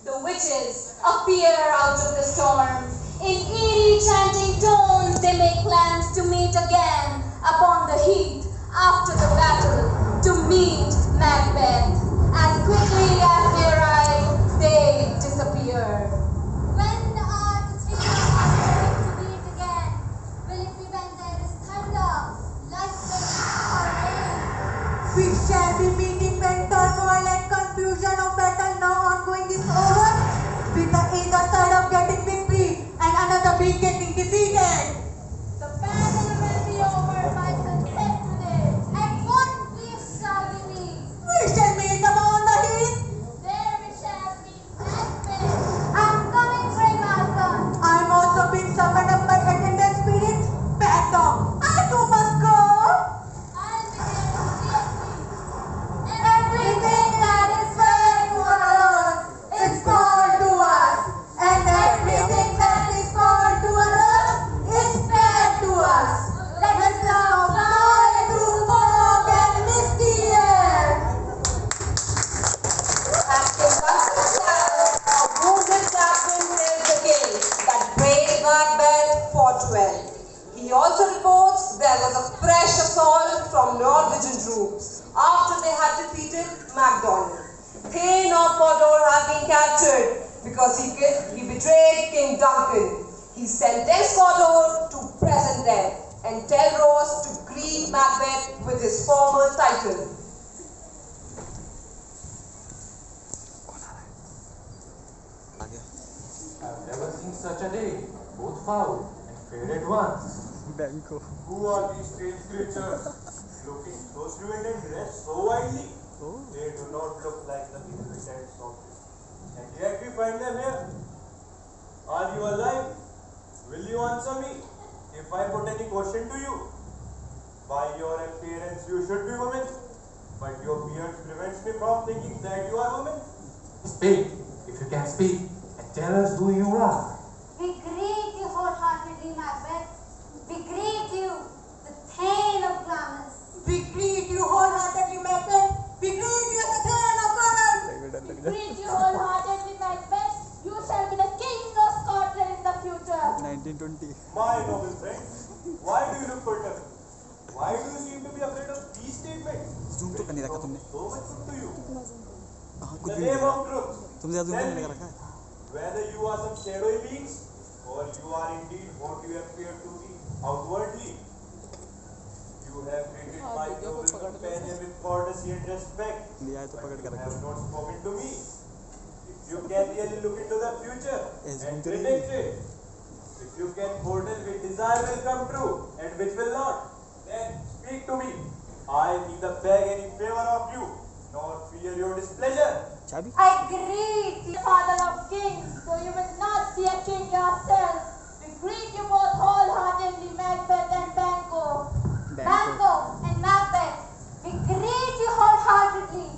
The witches appear out of the storm. In eerie chanting tones they make plans to meet again upon the heath after the battle to meet Macbeth. As quickly as they arrive, they disappear. When are the three of us going to meet again? Will it be when there is thunder, lightning, or rain? We shall be meeting when turmoil and confusion of battle now ongoing is over, with the either side of getting victory and another being getting defeated. The battle will be over by sunset today. At what place shall we meet? We shall meet upon the heath. There we shall meet Macbeth. I'm coming, Grey Malcolm. I'm also being summoned up by attendant spirit. Back off. I too must go. I'll be there immediately. Everything that is fair to others is called to us, and everything that is called to others is fair to us. Let us now fly through fog and misty air. Captain Buckingham says, a wounded captain tells the king that brave Macbeth fought well. He also reports there was a fresh assault from Norwegian troops after they had defeated MacDonald. Thane of Cawdor had been captured because he betrayed King Duncan. He sentenced Cawdor to present death and tell Ross to greet Macbeth with his former title. I've never seen such a day, both foul and fair at once. Who are these strange creatures, looking so fluid and dressed so widely? They do not look like the inhabitants of this. And yet we find them here. Are you alive? Will you answer me if I put any question to you? By your appearance you should be women, but your beard prevents me from thinking that you are women. Speak, if you can speak, and tell us who you are. We greet you wholeheartedly, Macbeth. We greet you, the Thane of Glamis. We greet you wholeheartedly, Macbeth. We greet you as the Thane of Charan. We greet you wholeheartedly, Macbeth. You shall be the King of Scotland in the future. 1920. My noble friend, why do you look perturbed? Why do you seem to be afraid of these statements? Zoom तो करने रखा तुमने. So much good to you. कहाँ In कुछ the भी name नहीं of truth, तुमसे ज़्यादा zoom tell करने me लगा रखा है. whether you are some shadowy beings or you are indeed what you appear to be outwardly. You have treated my noble companion with courtesy and respect. लिया है तो पकड़ के You रखा. have not spoken to me. If you can really look into the future and predict it, if you can foretell which desire will come true and which will not, then speak to me. I neither beg any favor of you, nor fear your displeasure. चाबी. I greet you, Father of Kings, though you will not be a king yourself. We greet you both wholeheartedly, Macbeth and Banquo. Banquo and Macbeth, we greet you wholeheartedly.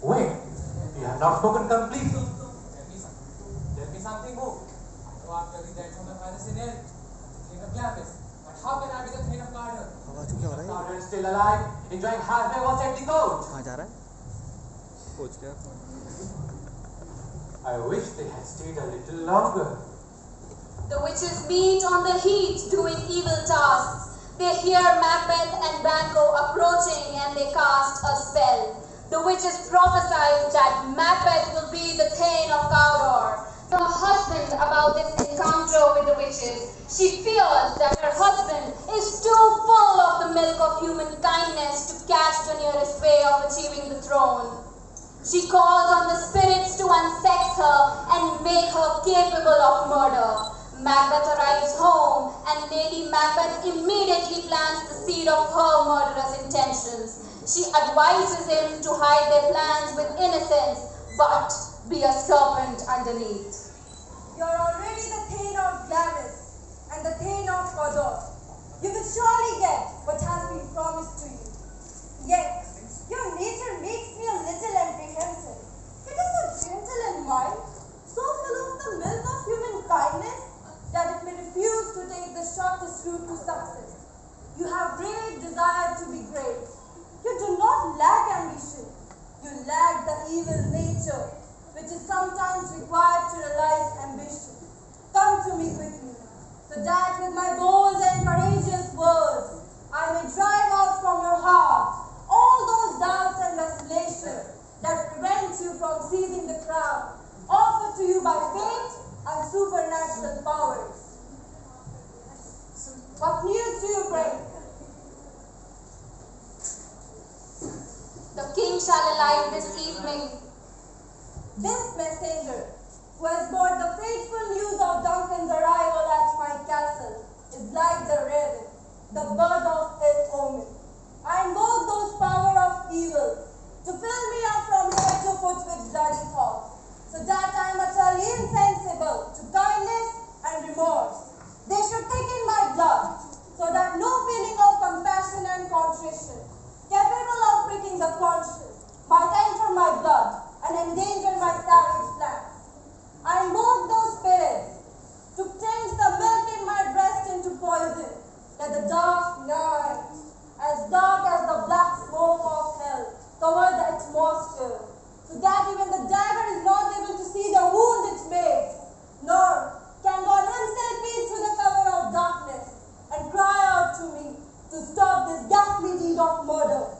Wait, you have not spoken completely. Tell me something more. I know after the death of my father Singh, King of Glamis, but how can I be the Thane of Cawdor? आवाज़ क्या हो रहा है? Cawdor is still alive, enjoying halfway what's at the coach. कहाँ जा रहा है? पहुँच गया. I wish they had stayed a little longer. The witches meet on the heath doing evil tasks. They hear Macbeth and Banquo approaching and they cast a spell. The witches prophesy that Macbeth will be the Thane of Cawdor. From her husband about this encounter with the witches, she fears that her husband is too full of the milk of human kindness to catch the nearest way of achieving the throne. She calls on the spirits to unsex her and make her capable of murder. Macbeth arrives home and Lady Macbeth immediately plants the seed of her murderous intentions. She advises him to hide their plans with innocence, but be a serpent underneath. You're already the Thane of Glamis and the Thane of Cawdor. You will surely get what has been promised to you. Yet, your nature makes me a little apprehensive. It is so gentle and mild, so full of the milk of human kindness, that it may refuse to take the shortest route to success. You have great desire to be great. You do not lack ambition. You lack the evil nature, which is sometimes required to realize ambition. Come to me quickly, so that with my bold and courageous words, I may drive out from your heart all those doubts and vacillations that prevent you from seizing the crown offered to you by fate and supernatural powers. What news do you bring? The king shall alight this evening. This messenger, who has brought the fateful news of Duncan's arrival at my castle, is like the raven, the bird of ill omen. I invoke those power of evil to fill me up from head to foot with bloody thoughts, so that I am utterly insensible to kindness and remorse. They should thicken my blood, so that no feeling of compassion and contrition, capable of pricking the conscience, might enter my blood and endanger my savage plans. I invoke those spirits to change the milk in my breast into poison, that the dark night, as dark as the black smoke of hell, cover the atmosphere, so that even the dagger is not able to see the wound it makes, nor can God himself peer through the cover of darkness and cry out to me to stop this ghastly deed of murder.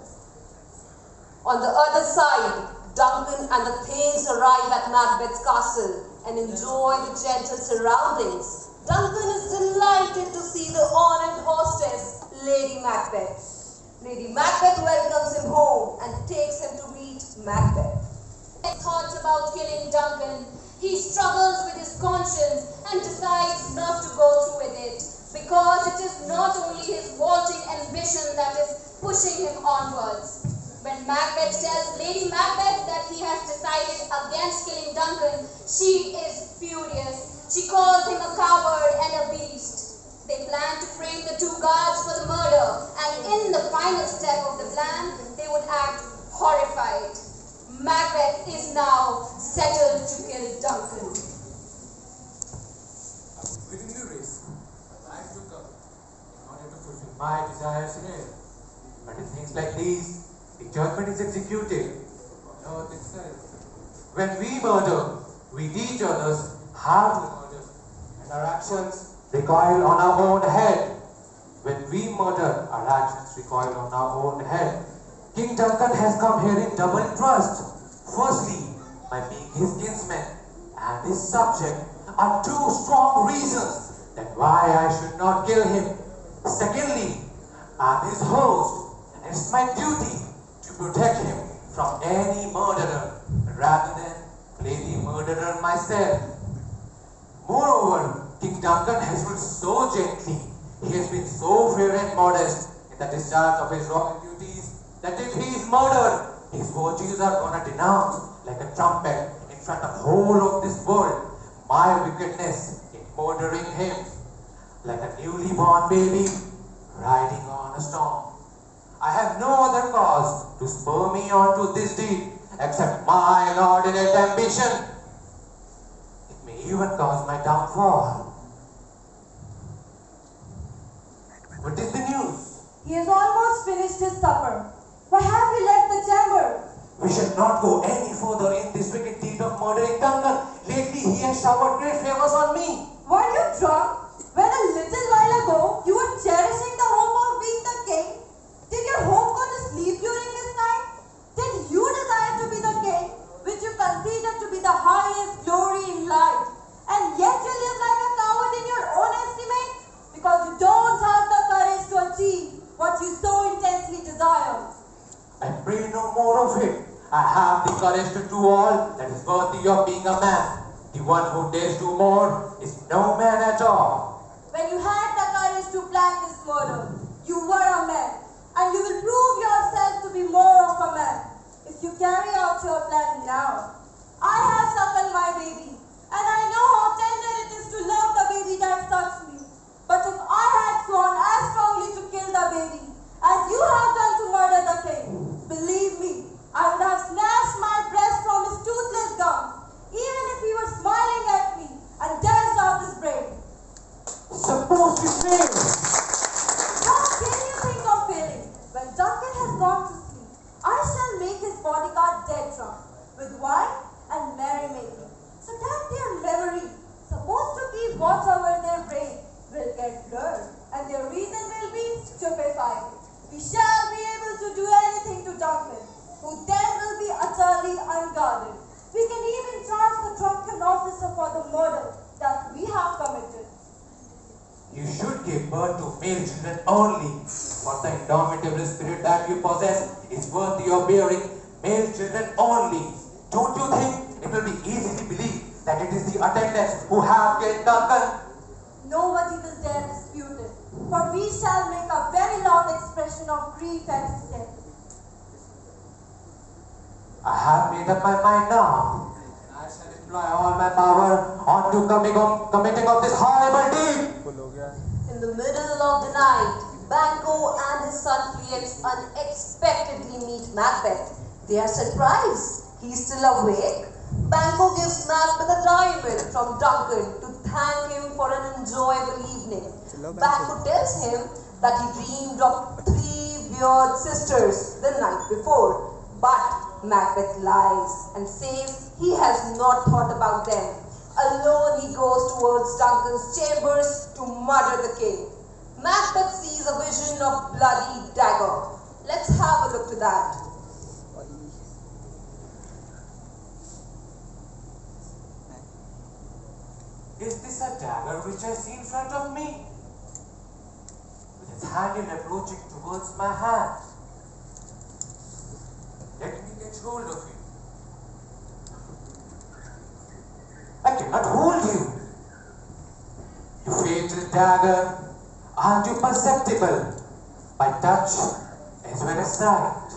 On the other side, Duncan and the thanes arrive at Macbeth's castle and enjoy the gentle surroundings. Duncan is delighted to see the honored hostess, Lady Macbeth. Lady Macbeth welcomes him home and takes him to meet Macbeth. Thoughts about killing Duncan. He struggles with his conscience and decides not to go through with it, because it is not only his vaulting ambition that is pushing him onwards. When Macbeth tells Lady Macbeth that he has decided against killing Duncan, she is furious. She calls him a coward and a beast. They plan to frame the two guards for the murder, and in the final step of the plan, they would act horrified. Macbeth is now settled to kill Duncan. I would willingly risk my life to come in order to fulfill my desires in it. But in things like these, the judgment is executed on earth itself. When we murder, we teach others how to murder, and our actions recoil on our own head. When we murder, our actions recoil on our own head. King Duncan has come here in double trust. Firstly, by being his kinsman and his subject are two strong reasons that why I should not kill him. Secondly, I'm his host, and it's my duty to protect him from any murderer rather than play the murderer myself. Moreover, King Duncan has ruled so gently, he has been so fair and modest in the discharge of his royal duties, that if he is murdered, his virtues are gonna denounce like a trumpet in front of whole of this world my wickedness in murdering him, like a newly born baby riding on a storm. I have no other cause to spur me on to this deed except my inordinate ambition. It may even cause my downfall. What is the news? He has almost finished his supper. Why have we left the chamber? We should not go any further in this wicked deed of murdering Duncan. Lately he has showered great favors on me. Were you drunk when a little while ago you were cherishing the hope of being the king? Did your hope go to sleep during this time? Did you desire to be the king, which you consider to be the highest glory in life, and yet you live like a coward in your own estimate, because you don't have the courage to achieve what you so intensely desire? I pray no more of it. I have the courage to do all that is worthy of being a man. The one who dares do more is no man at all. When you had the courage to plan this murder, you were a man, and you will prove yourself to be more of a man if you carry out your plan now. I have suckled my baby, and I know how tender it is to love the baby that sucks me. But if I had sworn as strongly to kill the baby as you have done to murder the king, believe me, I would have snatched my breast from his toothless gums, even if he were smiling at me and dashed out his brain. Suppose we fail. How can you think of failing? When Duncan has gone to sleep, I shall make his bodyguard dead drunk, with wine and merrymaking, so that their memory, supposed to keep watch over their brain, will get blurred, and their reason will be stupefied. We shall be able to do anything to Duncan, who then will be utterly unguarded. We can even charge the drunken officer for the murder that we have committed. You should give birth to male children only. For the indomitable spirit that you possess is worthy of bearing male children only. Don't you think it will be easily believed that it is the attendants who have killed Duncan? Nobody will dare dispute it, for we shall make a very loud expression of grief at his death. I have made up my mind now. I shall employ all my power on to committing of this horrible deed. In the middle of the night, Banquo and his son Felix unexpectedly meet Macbeth. They are surprised. He's still awake. Banquo gives Macbeth a diamond from Duncan to thank him for an enjoyable evening. Banquo tells him that he dreamed of 3 weird sisters the night before. But Macbeth lies and says he has not thought about them. Alone he goes towards Duncan's chambers to murder the king. Macbeth sees a vision of bloody dagger. Let's have a look to that. Is this a dagger which I see in front of me? With its handle approaching towards my hand. Let me get hold of it. I cannot hold you. You fatal dagger, aren't you perceptible by touch as well as sight?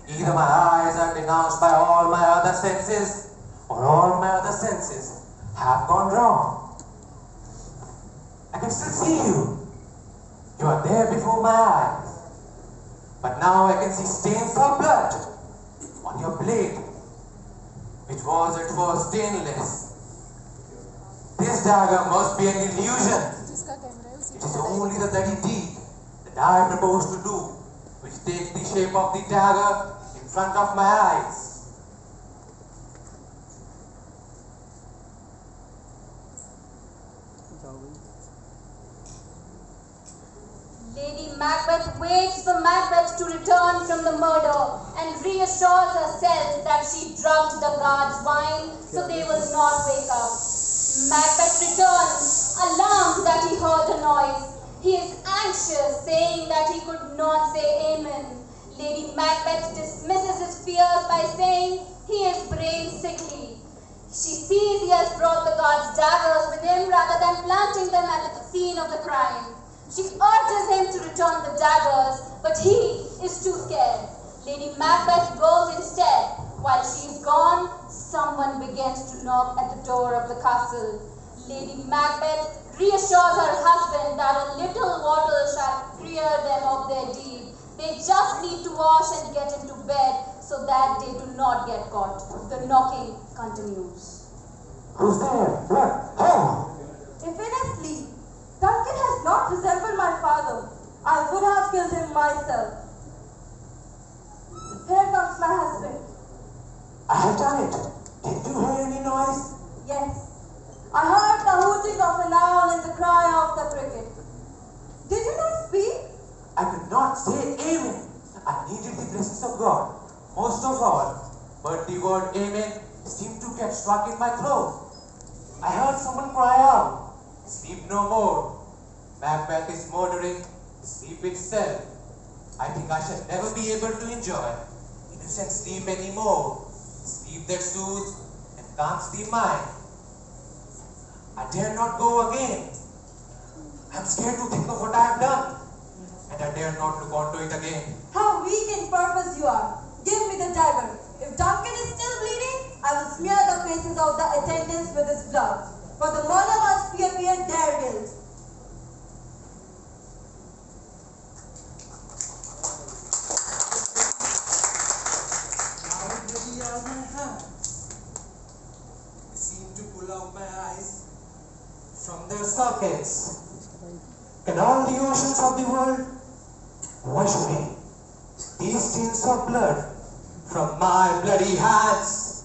Either my eyes are denounced by all my other senses, or all my other senses have gone wrong. I can still see you. You are there before my eyes. But now I can see stains of blood on your blade, which was at first stainless. This dagger must be an illusion. It is only the bloody deed that I propose to do, which takes the shape of the dagger in front of my eyes. Lady Macbeth waits for Macbeth to return from the murder and reassures herself that she drugged the guards' wine so they will not wake up. Macbeth returns, alarmed that he heard a noise. He is anxious, saying that he could not say amen. Lady Macbeth dismisses his fears by saying he is brain sickly. She sees he has brought the guards' daggers with him rather than planting them at the scene of the crime. She urges him to return the daggers, but he is too scared. Lady Macbeth goes instead. While she is gone, someone begins to knock at the door of the castle. Lady Macbeth reassures her husband that a little water shall clear them of their deed. They just need to wash and get into bed so that they do not get caught. The knocking continues. Who's there? What? Oh! If in his sleep, Duncan has not resembled my father, I would have killed him myself. Here comes my husband. I have done it. Did you hear any noise? Yes, I heard the hooting of an owl and the cry of the cricket. Did you not speak? I could not say amen. I needed the blessings of God. Most of all, but the word amen seemed to get stuck in my throat. I heard someone cry out, "Sleep no more. Macbeth is murdering sleep itself." I think I shall never be able to enjoy innocent sleep anymore. Sleep that soothes and calms the mind. I dare not go again. I'm scared to think of what I have done. And I dare not look onto it again. How weak in purpose you are. Give me the dagger. If Duncan is still bleeding, I will smear the faces of the attendants with his blood. For the murder must be appear their guilt. Seem to pull out my eyes from their sockets. In all the oceans of the world, wash me these stains of blood from my bloody hands.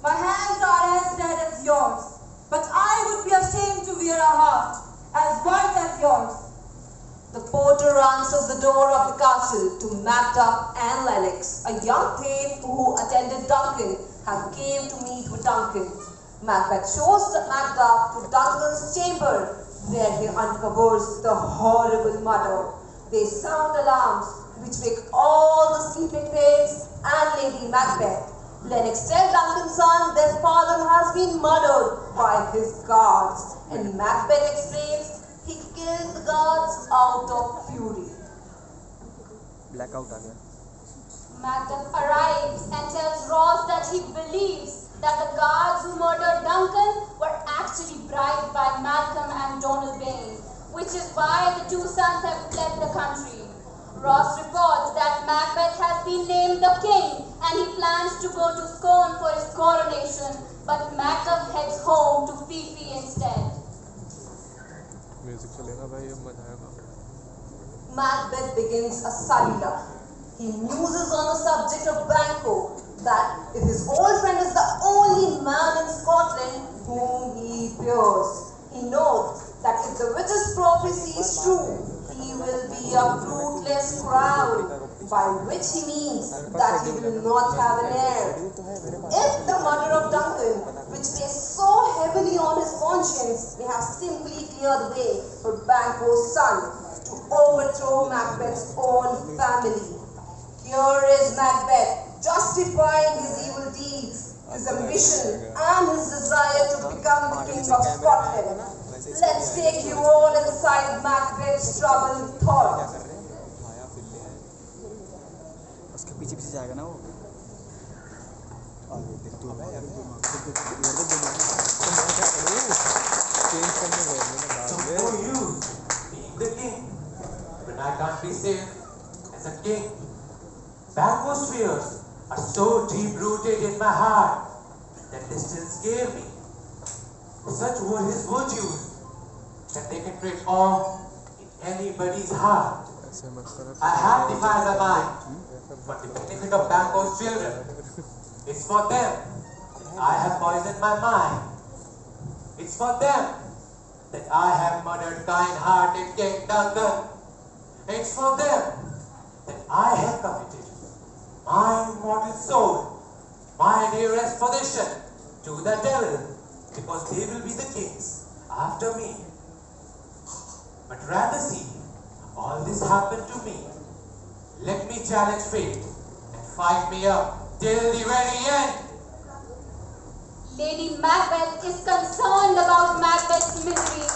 My hands are as red as yours, but I would be ashamed to wear a heart as white as yours. The porter answers the door of the castle to Macduff and Lennox, a young thane who attended Duncan, has came to meet with Duncan. Macbeth shows Macduff to Duncan's chamber, where he uncovers the horrible murder. They sound alarms, which wake all the sleeping thanes and Lady Macbeth. Lennox tells Duncan's son their father has been murdered by his guards, and Macbeth explains he killed the guards out of fury. Blackout आ गया. Macbeth arrives and tells Ross that he believes that the guards who murdered Duncan were actually bribed by Malcolm and Donald Bain, which is why the two sons have fled the country. Ross reports that Macbeth has been named the king and he plans to go to Scone for his coronation, but Macbeth heads home to Fifi instead. Music चलेगा भाई, अब मजा आएगा. Macbeth begins a salila. He muses on the subject of Banquo, that if his old friend is the only man in Scotland whom he fears, he knows that if the witch's prophecy is true, he will be a fruitless crowd, by which he means that he will not have an heir. If the murder of Duncan, which weighs so heavily on his conscience, may have simply cleared the way for Banquo's son to overthrow Macbeth's own family. Here is Macbeth justifying his evil deeds, his ambition and his desire to become the king of Scotland. Let's take you all inside Macbeth's troubled thoughts. उसके पीछे पीछे जाएगा ना वो. आगे देख तू change करने गए So for you, being the king, when I can't be safe as a king, Banquo's fears are so deep-rooted in my heart that they still scare me. Such were his virtues that they can create awe in anybody's heart. I have defied my mind, but the benefit of Banquo's children is for them. I have poisoned my mind. It's for them that I have murdered kind-hearted King Duncan. It's for them that I have committed my immortal soul, my dearest possession, to the devil, because they will be the kings after me. But rather see all this happen to me. Let me challenge fate and fight me up till the very end. Lady Macbeth is concerned about Macbeth's misery.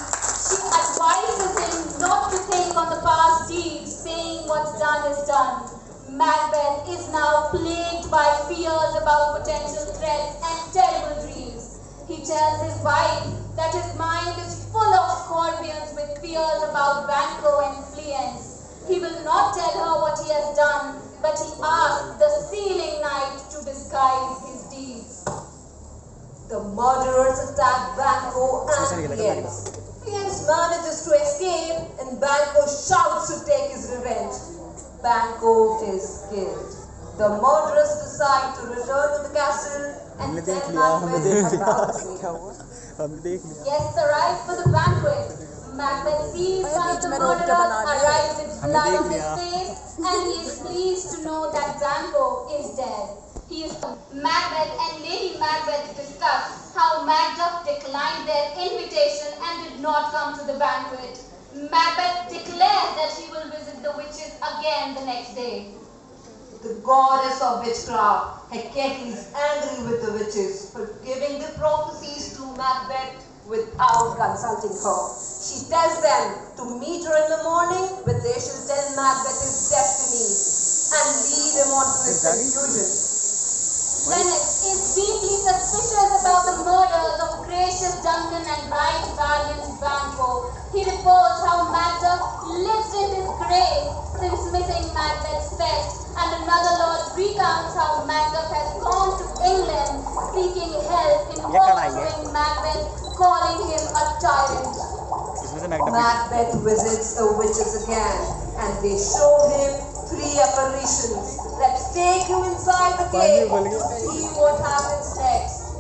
She advises him not to think on the past deeds, saying what's done is done. Macbeth is now plagued by fears about potential threats and terrible dreams. He tells his wife that his mind is full of scorpions with fears about Banquo and Fleance. He will not tell her what he has done, but he asks the sealing knight to disguise his deeds. The murderers attack Banquo and Fleance. Fleance manages to escape and Banquo shouts to take his revenge. Banquo is killed. The murderers decide to return to the castle and tell Macbeth about the scene. Guests arrive for the banquet. Macbeth sees one of the murderers arrive with blood on his face and he is pleased to know that Banquo is dead. Macbeth and Lady Macbeth discuss how Macduff declined their invitation and did not come to the banquet. Macbeth declares that he will visit the witches again the next day. The goddess of witchcraft, Hecate, is angry with the witches for giving the prophecies to Macbeth without consulting her. She tells them to meet her in the morning, when they shall tell Macbeth his destiny and lead him on to his confusion. Lennox is deeply suspicious about the murders of gracious Duncan and right valiant Banquo. He reports how Macduff lives in disgrace since missing Macbeth's fest, and another lord recounts how Macduff has gone to England seeking help in overthrowing Macbeth, calling him a tyrant. Macbeth visits the witches again, and they show him 3 apparitions. Let's take you inside the cave to see what happens next.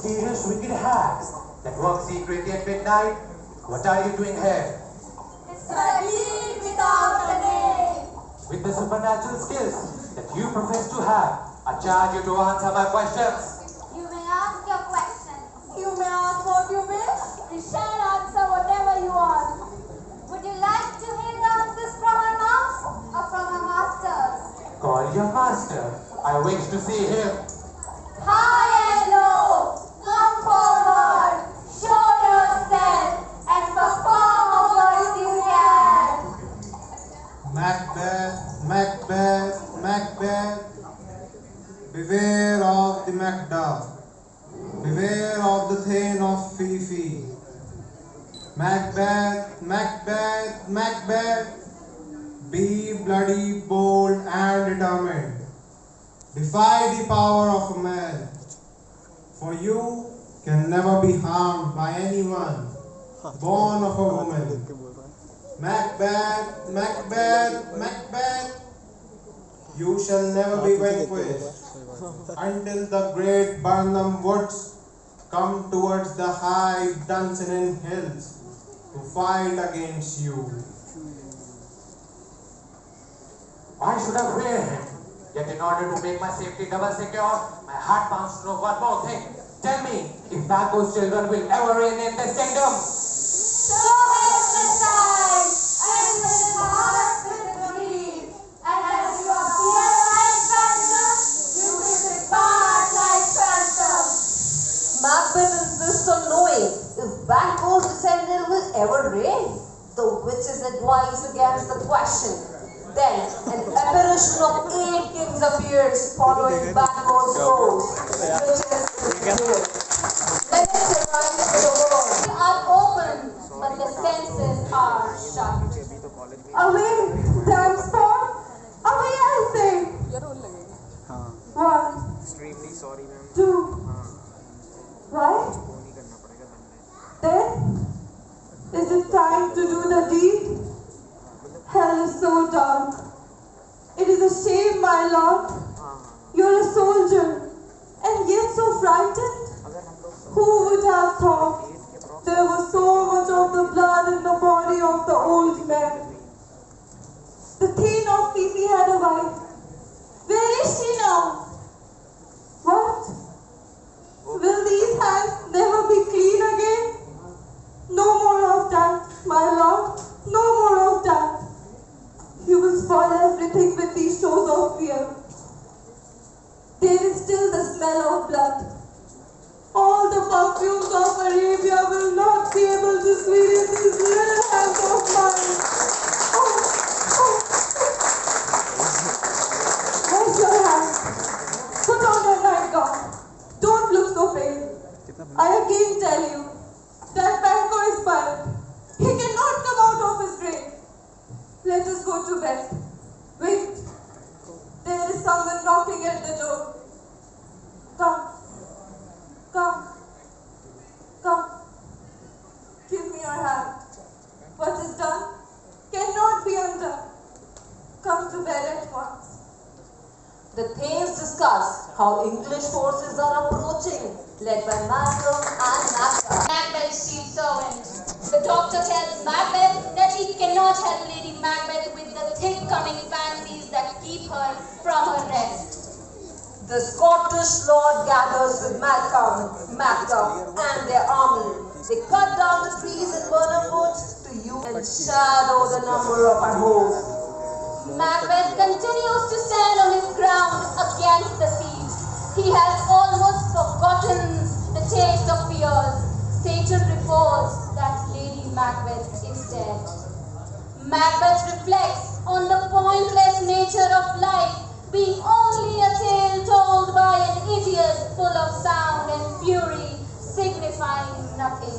mysterious wicked hags that work secretly at midnight? What are you doing here? It's a deed without a name. With the supernatural skills that you profess to have, I charge you to answer my questions. You may ask your question. You may ask what you wish. We shall answer whatever you want. Would you like to hear the answers from our mouths or from our masters? Call your master. I wish to see him. High and low, come forward, show yourself, and perform what you can. Macbeth, Macbeth, Macbeth. Beware of the Macduff. Beware of the Thane of Fifi. Macbeth, Macbeth, Macbeth. Be bloody, bold, and determined. Defy the power of a man, for you can never be harmed by anyone born of a woman. Macbeth, Macbeth, Macbeth, you shall never be vanquished until the great Burnham woods come towards the high Dunsinane hills to fight against you. Why should I fear him? Yet in order to make my safety double secure, my heart pounds to know one more thing. Tell me, if Banquo's children will ever reign in this kingdom? So has the side, and his heart will grieve. And as you appear like phantoms, you will depart like phantoms. Macbeth insists on knowing if Banquo's descendant will ever reign. The witches advise against the question. Then an apparition of 8 kings appears following Banquo's course, which is Meerut. Let it arise the world. Eyes are open, but the senses are shut. Away, damn spot. Away, I say. One, Extremely sorry, ma'am. 2. Right? Then, is it time to do the deed? Hell is so dark. It is a shame, my lord. You're a soldier, and yet so frightened. Who would have thought there was so much of the blood in the body of the old man? The Thane of Fifi had a wife. Where is she now? What? Will these hands never be clean again? No more of that, my lord. No more of that. You will spoil everything with these shows of fear. There is still the smell of blood. All the perfumes of Arabia will not be able to sweeten these little hands of mine. Where's your hand? Put on your nightgown. Don't look so pale. I again tell you that Banquo is buried. He cannot come out of his grave. Let us go to bed. Wait. There is someone knocking at the door. Come. Come. Come. Give me your hand. What is done cannot be undone. Come to bed at once. The Thanes discuss how English forces are approaching, led by Malcolm and Macbeth. Macbeth's chief servant. The doctor tells Macbeth that he cannot help Lady Macbeth with the thick coming fancies that keep her from her rest. The Scottish lord gathers with Malcolm, Macbeth, and their army. They cut down the trees in Burnham Woods to use and shadow the number of our hosts. Macbeth continues to stand on his ground against the siege. He has almost forgotten the taste of fears. Satan reports that Lady Macbeth is dead. Macbeth reflects on the pointless nature of life, being only a tale told by an idiot full of sound and fury, signifying nothing.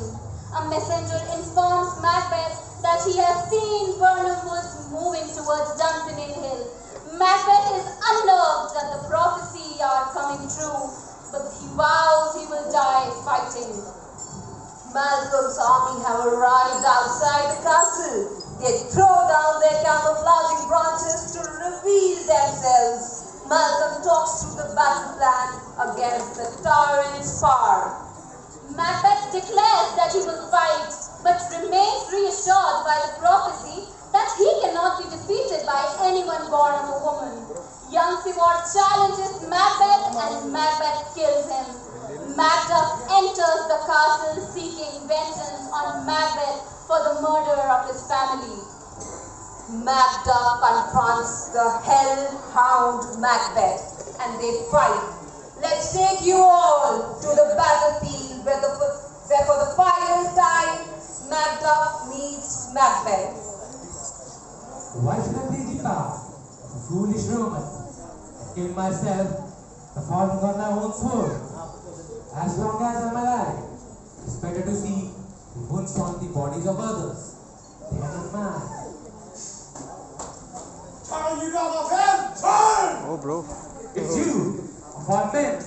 A messenger informs Macbeth that he has seen Burnham Woods moving towards Dunsinane Hill. Macbeth is unnerved that the prophecy are coming true, but he vows he will die fighting. Malcolm's army have arrived outside the castle. They throw down their camouflaging branches to reveal themselves. Malcolm talks through the battle plan against the tyrant's power. Macbeth declares that he will fight, but remains reassured by the prophecy that he cannot be defeated by anyone born of a woman. Young Seward challenges Macbeth and Macbeth kills him. Macduff enters the castle seeking vengeance on Macbeth for the murder of his family. Macduff confronts the hellhound Macbeth and they fight. Let's take you all to the battlefield where for the final time Macduff meets Macbeth. Why should I play the part of a foolish Roman and kill myself for falling on my own sword? As long as I'm alive, it's better to see the wounds on the bodies of others. They are not mine. Turn, you dog of hell! Turn! Oh, bro. It's you, of all men,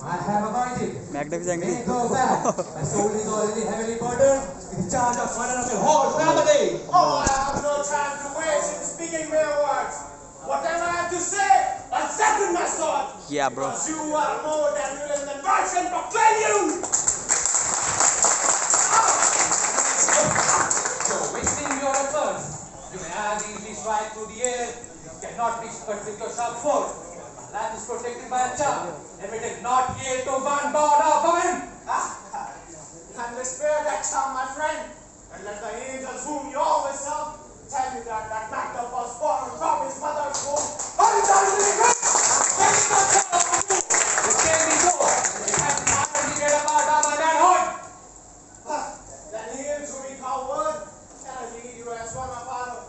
I have avoided. Macbeth is angry. May go back. My soul is already heavily burdened with the charge of murder of your whole family. Oh, I have no time to waste in speaking mere words. Whatever I have to say, I'll set with my sword. Yeah, bro. Because you are more than willing than I can proclaim you! You're wasting your efforts. You may as easily strike through the air. You cannot reach but with your sharp sword. My life is protected by a charm. And it is not yield to one born of woman. And spare that charm, my friend. And let the angels whom you always serve tell you that Macbeth was born from his mother's womb. This can be so. It has not indicated about my manhood. Then hail to me, coward, and I lead you as one of our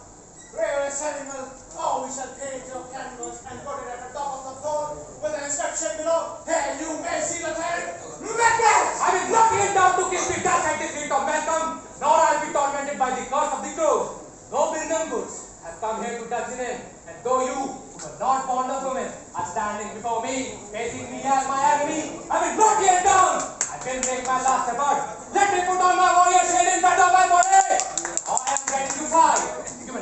rarest animals. Oh, we shall take your canvas and put it at the top of the floor with an inscription below. Here you may see the thread. Macbeth! I will not kneel down to kiss the dust at the feet of Malcolm, nor I'll be tormented by the curse of the crows. Noble numbers have come here to touch in him, and though you, who are not born of women, are standing before me, facing me as my enemy, I will not kneel down. I will make my last effort. Let me put on my warrior shade in front of my body. I am ready to fight. You